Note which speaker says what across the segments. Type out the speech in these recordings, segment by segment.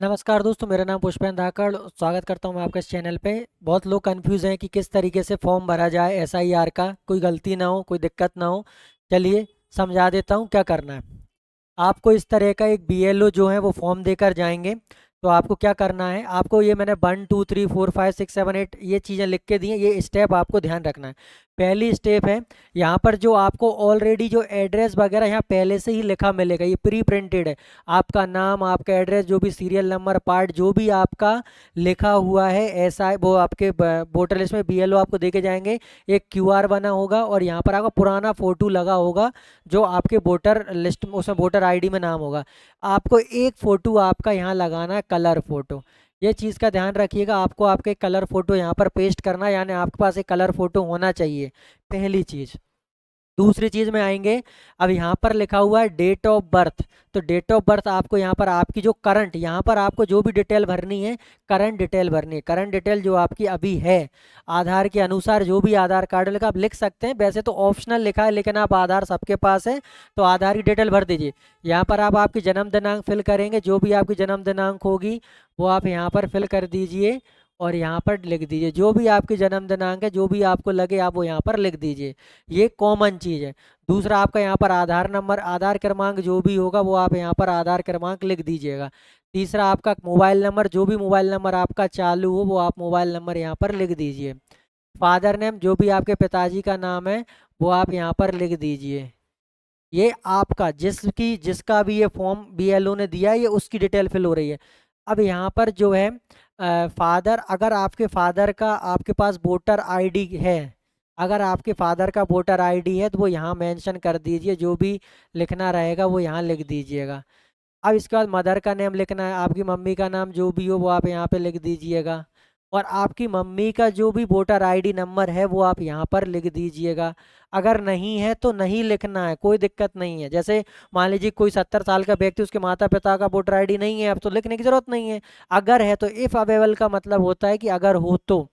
Speaker 1: नमस्कार दोस्तों, मेरा नाम पुष्पेंद्र धाकड़। स्वागत करता हूं मैं आपके इस चैनल पे। बहुत लोग कंफ्यूज हैं कि किस तरीके से फॉर्म भरा जाए एसआईआर का, कोई गलती ना हो, कोई दिक्कत ना हो। चलिए समझा देता हूं क्या करना है। आपको इस तरह का एक बीएलओ जो है वो फॉर्म देकर जाएंगे। तो आपको क्या करना है, आपको ये मैंने 1 2 3 4 5 6 7 8 ये चीज़ें लिख के दी हैं, ये स्टेप आपको ध्यान रखना है। पहली स्टेप है, यहाँ पर जो आपको ऑलरेडी जो एड्रेस वगैरह यहाँ पहले से ही लिखा मिलेगा, ये प्री प्रिंटेड है। आपका नाम, आपका एड्रेस, जो भी सीरियल नंबर पार्ट जो भी आपका लिखा हुआ है ऐसा वो आपके वोटर लिस्ट में बीएलओ आपको देके जाएंगे। एक क्यूआर बना होगा और यहाँ पर आपका पुराना फोटो लगा होगा जो आपके वोटर लिस्ट में, उसमें वोटर आईडी में नाम होगा। आपको एक फ़ोटो आपका यहाँ लगाना है, कलर फ़ोटो। ये चीज़ का ध्यान रखिएगा, आपको आपके कलर फ़ोटो यहाँ पर पेस्ट करना है, यानी आपके पास एक कलर फ़ोटो होना चाहिए, पहली चीज़। दूसरी चीज़ में आएंगे, अब यहाँ पर लिखा हुआ है डेट ऑफ बर्थ। तो डेट ऑफ बर्थ आपको यहाँ पर आपकी जो करंट, यहाँ पर आपको जो भी डिटेल भरनी है, करंट डिटेल भरनी है। करंट डिटेल जो आपकी अभी है, आधार के अनुसार जो भी आधार कार्ड लिखा आप लिख सकते हैं, वैसे तो ऑप्शनल लिखा है, लेकिन आप आधार सबके पास है तो आधार की डिटेल भर दीजिए। यहाँ पर आप आपकी जन्म दिनांक फिल करेंगे, जो भी आपकी जन्म दिनांक होगी वो आप यहाँ पर फिल कर दीजिए और यहाँ पर लिख दीजिए। जो भी आपकी जन्म दिनांक है, जो भी आपको लगे आप वो यहाँ पर लिख दीजिए। ये कॉमन चीज़ है। दूसरा आपका यहाँ पर आधार नंबर, आधार क्रमांक जो भी होगा वो आप यहाँ पर आधार क्रमांक लिख दीजिएगा। तीसरा आपका मोबाइल नंबर, जो भी मोबाइल नंबर आपका चालू हो वो आप मोबाइल नंबर यहाँ पर लिख दीजिए। फादर नेम, जो भी आपके पिताजी का नाम है वो आप यहाँ पर लिख दीजिए। ये आपका जिसका भी ये फॉर्म बीएलओ ने दिया है, ये उसकी डिटेल फिल हो रही है। अब यहाँ पर जो है फादर, अगर आपके फादर का आपके पास वोटर आईडी है, अगर आपके फादर का वोटर आईडी है तो वो यहाँ मेंशन कर दीजिए, जो भी लिखना रहेगा वो यहाँ लिख दीजिएगा। अब इसके बाद मदर का नेम लिखना है, आपकी मम्मी का नाम जो भी हो वो आप यहाँ पे लिख दीजिएगा। और आपकी मम्मी का जो भी वोटर आईडी नंबर है वो आप यहाँ पर लिख दीजिएगा। अगर नहीं है तो नहीं लिखना है, कोई दिक्कत नहीं है। जैसे मान लीजिए कोई 70 साल का व्यक्ति, उसके माता पिता का वोटर आईडी नहीं है, अब तो लिखने की जरूरत नहीं है। अगर है तो इफ़ अवेलेबल का मतलब होता है कि अगर हो तो।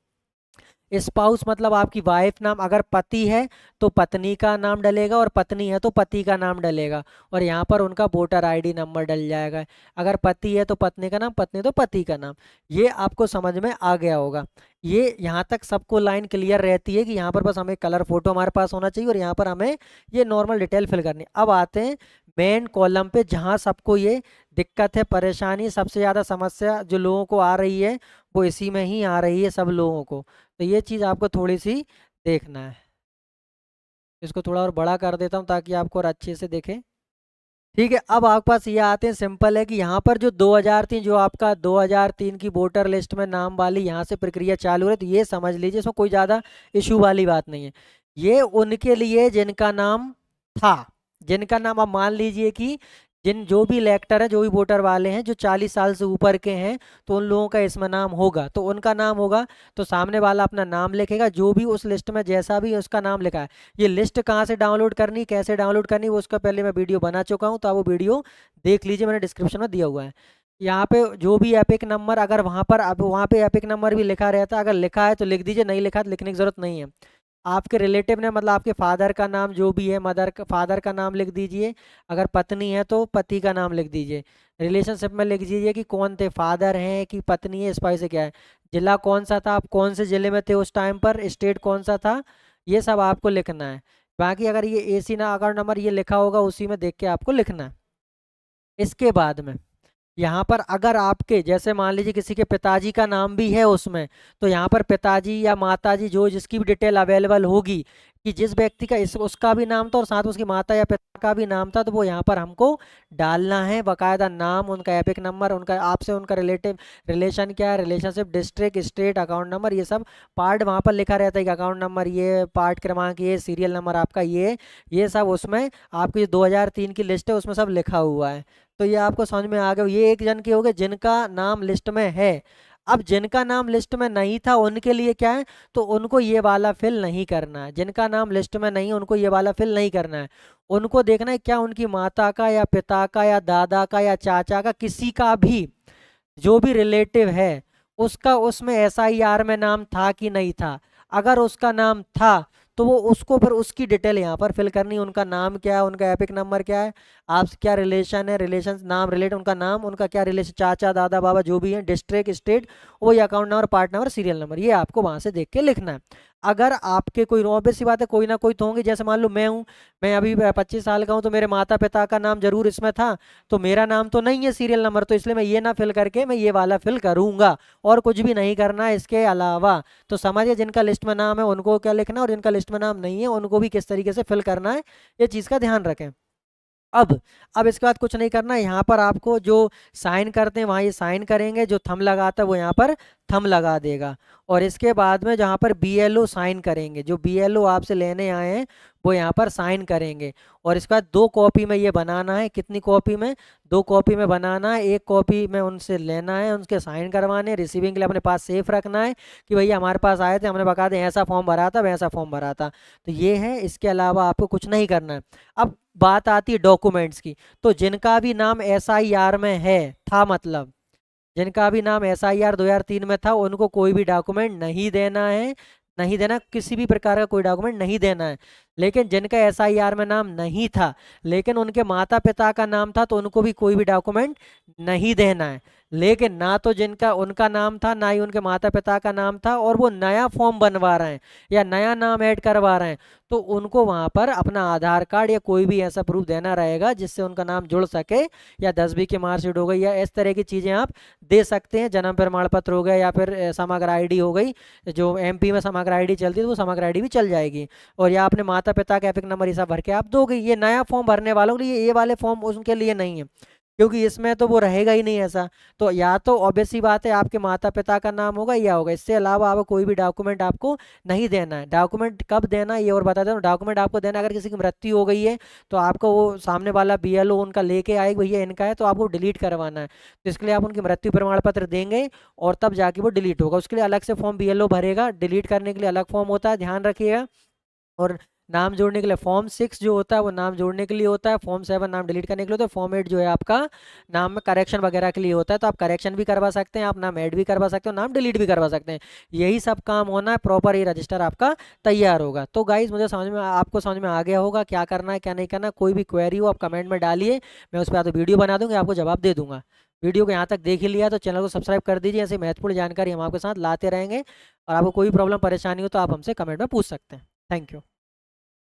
Speaker 1: स्पाउस मतलब आपकी वाइफ नाम, अगर पति है तो पत्नी का नाम डलेगा और पत्नी है तो पति का नाम डलेगा और यहाँ पर उनका वोटर आईडी नंबर डल जाएगा। अगर पति है तो पत्नी का नाम, पत्नी तो पति का नाम। ये आपको समझ में आ गया होगा। ये यहाँ तक सबको लाइन क्लियर रहती है कि यहाँ पर बस हमें कलर फोटो हमारे पास होना चाहिए और यहाँ पर हमें ये नॉर्मल डिटेल फिल करनी। अब आते हैं मेन कॉलम पे, जहाँ सबको ये दिक्कत है, परेशानी, सबसे ज़्यादा समस्या जो लोगों को आ रही है वो इसी में ही आ रही है सब लोगों को। तो ये चीज़ आपको थोड़ी सी देखना है। इसको थोड़ा और बड़ा कर देता हूँ ताकि आपको और अच्छे से देखें। ठीक है, अब आपके पास ये आते हैं, सिंपल है कि यहाँ पर जो 2003, जो आपका 2003 की वोटर लिस्ट में नाम वाली यहाँ से प्रक्रिया चालू है, तो ये समझ लीजिए इसमें कोई ज़्यादा इशू वाली बात नहीं है। ये उनके लिए जिनका नाम था, जिनका नाम, अब मान लीजिए कि जो भी इलेक्टर है, जो भी वोटर वाले हैं जो 40 साल से ऊपर के हैं, तो उन लोगों का इसमें नाम होगा, तो उनका नाम होगा। तो सामने वाला अपना नाम लिखेगा, जो भी उस लिस्ट में जैसा भी उसका नाम लिखा है। ये लिस्ट कहाँ से डाउनलोड करनी, कैसे डाउनलोड करनी, वो उसका पहले मैं वीडियो बना चुका हूँ, तो आप वो वीडियो देख लीजिए, मैंने डिस्क्रिप्शन में दिया हुआ है। यहाँ पे जो भी एपिक नंबर, अगर वहाँ पर, अब वहाँ पे एपिक नंबर भी लिखा रहता है, अगर लिखा है तो लिख दीजिए, नहीं लिखा तो लिखने की ज़रूरत नहीं है। आपके रिलेटिव ने, मतलब आपके फादर का नाम जो भी है, मदर का, फादर का नाम लिख दीजिए। अगर पत्नी है तो पति का नाम लिख दीजिए। रिलेशनशिप में लिख दीजिए कि कौन थे, फादर हैं कि पत्नी है, इस वजह से क्या है, जिला कौन सा था, आप कौन से ज़िले में थे उस टाइम पर, स्टेट कौन सा था, ये सब आपको लिखना है। बाकी अगर ये एसी ना अकाउंट नंबर ये लिखा होगा उसी में देख के आपको लिखना है। इसके बाद में यहाँ पर अगर आपके, जैसे मान लीजिए किसी के पिताजी का नाम भी है उसमें, तो यहाँ पर पिताजी या माताजी जो जिसकी भी डिटेल अवेलेबल होगी, कि जिस व्यक्ति का उसका भी नाम था और साथ में उसकी माता या पिता का भी नाम था, तो वो यहाँ पर हमको डालना है बाकायदा, नाम, उनका एपिक नंबर, उनका आपसे उनका रिलेशन क्या है, relationship, district, state, account number, ये सब पार्ट वहाँ पर लिखा रहता है कि अकाउंट नंबर ये, पार्ट क्रमांक ये, सीरियल नंबर आपका ये सब उसमें आपकी 2003 की लिस्ट है उसमें सब लिखा हुआ है। तो ये आपको समझ में आ गया। ये एक जन के हो गए जिनका नाम लिस्ट में है। अब जिनका नाम लिस्ट में नहीं था उनके लिए क्या है, तो उनको ये वाला फिल नहीं करना है। जिनका नाम लिस्ट में नहीं है उनको ये वाला फिल नहीं करना है। उनको देखना है क्या उनकी माता का या पिता का या दादा का या चाचा का, किसी का भी जो भी रिलेटिव है उसका उसमें एसआईआर में नाम था कि नहीं था। अगर उसका नाम था तो वो उसको फिर उसकी डिटेल यहाँ पर फिल करनी है, उनका नाम क्या है, उनका एपिक नंबर क्या है, आपसे क्या रिलेशन है, रिलेशन नाम रिलेट उनका नाम, उनका क्या रिलेशन, चाचा दादा बाबा जो भी है, डिस्ट्रिक्ट स्टेट, वही account number, part number, serial number, ये आपको वहाँ से देख के लिखना है। अगर आपके कोई ऑब्वियस सी बात है, कोई ना कोई तो होंगे, जैसे मान लो मैं हूँ, मैं अभी 25 साल का हूँ, तो मेरे माता पिता का नाम जरूर इसमें था, तो मेरा नाम तो नहीं है सीरियल नंबर, तो इसलिए मैं ये ना फिल करके मैं ये वाला फिल करूंगा, और कुछ भी नहीं करना है इसके अलावा। तो समझिए जिनका लिस्ट में नाम है उनको क्या लिखना है, और जिनका लिस्ट में नाम नहीं है उनको भी किस तरीके से फिल करना है, ये चीज़ का ध्यान रखें। अब अब इसके बाद कुछ नहीं करना है, यहाँ पर आपको जो साइन करते हैं वहाँ ये साइन करेंगे, जो थंब लगाता है वो यहाँ पर थंब लगा देगा, और इसके बाद में जहाँ पर बीएलओ साइन करेंगे, जो बीएलओ आपसे लेने आए हैं वो यहाँ पर साइन करेंगे। और इसके बाद 2 कॉपी में ये बनाना है, कितनी कॉपी में, 2 कॉपी में बनाना है, 1 कॉपी में उनसे लेना है, उनके साइन करवाने, रिसीविंग के लिए अपने पास सेफ रखना है कि भैया हमारे पास आए थे, हमने बता दें ऐसा फॉर्म भरा था, वैसा फॉर्म भरा था। तो ये है, इसके अलावा आपको कुछ नहीं करना है। अब बात आती है डॉक्यूमेंट्स की, तो जिनका भी नाम एसआईआर में है था, मतलब जिनका भी नाम एसआईआर 2003 में था, उनको कोई भी डॉक्यूमेंट नहीं देना है, नहीं देना, किसी भी प्रकार का कोई डॉक्यूमेंट नहीं देना है। लेकिन जिनका एसआईआर में नाम नहीं था लेकिन उनके माता पिता का नाम था, तो उनको भी कोई भी डॉक्यूमेंट नहीं देना है। लेकिन ना तो जिनका उनका नाम था, ना ही उनके माता पिता का नाम था, और वो नया फॉर्म बनवा रहे हैं या नया नाम ऐड करवा रहे हैं, तो उनको वहां पर अपना आधार कार्ड या कोई भी ऐसा प्रूफ देना रहेगा जिससे उनका नाम जुड़ सके, या 10वीं की मार्कशीट हो गई, या इस तरह की चीज़ें आप दे सकते हैं। जन्म प्रमाण पत्र हो गया, या फिर समग्र आईडी हो गई, जो एमपी में समग्र आईडी चलती है तो वो समग्र आईडी भी चल जाएगी। और या अपने माता पिता का एपिक नंबर ये सब भर के आप दोगे। ये नया फॉर्म भरने वालों के लिए, ये वाले फॉर्म उनके लिए नहीं है, क्योंकि इसमें तो वो रहेगा ही नहीं ऐसा। तो या तो ऑब्वियस सी बात है आपके माता पिता का नाम होगा या होगा, इससे अलावा आप कोई भी डॉक्यूमेंट आपको नहीं देना है। डॉक्यूमेंट कब देना है ये और बता दें, डॉक्यूमेंट आपको देना अगर किसी की मृत्यु हो गई है तो आपको वो सामने वाला बीएलओ उनका लेके आए, भैया इनका है, तो आपको डिलीट करवाना है, तो इसके लिए आप उनकी मृत्यु प्रमाण पत्र देंगे और तब जाके वो डिलीट होगा। उसके लिए अलग से फॉर्म बीएलओ भरेगा, डिलीट करने के लिए अलग फॉर्म होता है, ध्यान रखिएगा। और नाम जोड़ने के लिए फॉर्म 6 जो होता है वो नाम जोड़ने के लिए होता है, फॉर्म 7 नाम डिलीट करने के लिए होता है, फॉर्म 8 जो है आपका नाम में करेक्शन वगैरह के लिए होता है। तो आप करेक्शन भी करवा सकते हैं, आप नाम ऐड भी करवा सकते हो, नाम डिलीट भी करवा सकते हैं। यही सब काम होना है, प्रॉपर ये रजिस्टर आपका तैयार होगा। तो गाइज मुझे समझ में, आपको समझ में आ गया होगा क्या करना है क्या नहीं करना। कोई भी क्वेरी हो आप कमेंट में डालिए, मैं उस पर या तो वीडियो बना दूंगा, आपको जवाब दे दूंगा। वीडियो को यहाँ तक देख ही लिया तो चैनल को सब्सक्राइब कर दीजिए, ऐसी महत्वपूर्ण जानकारी हम आपके साथ लाते रहेंगे। और आपको कोई प्रॉब्लम परेशानी हो तो आप हमसे कमेंट में पूछ सकते हैं। Thank you.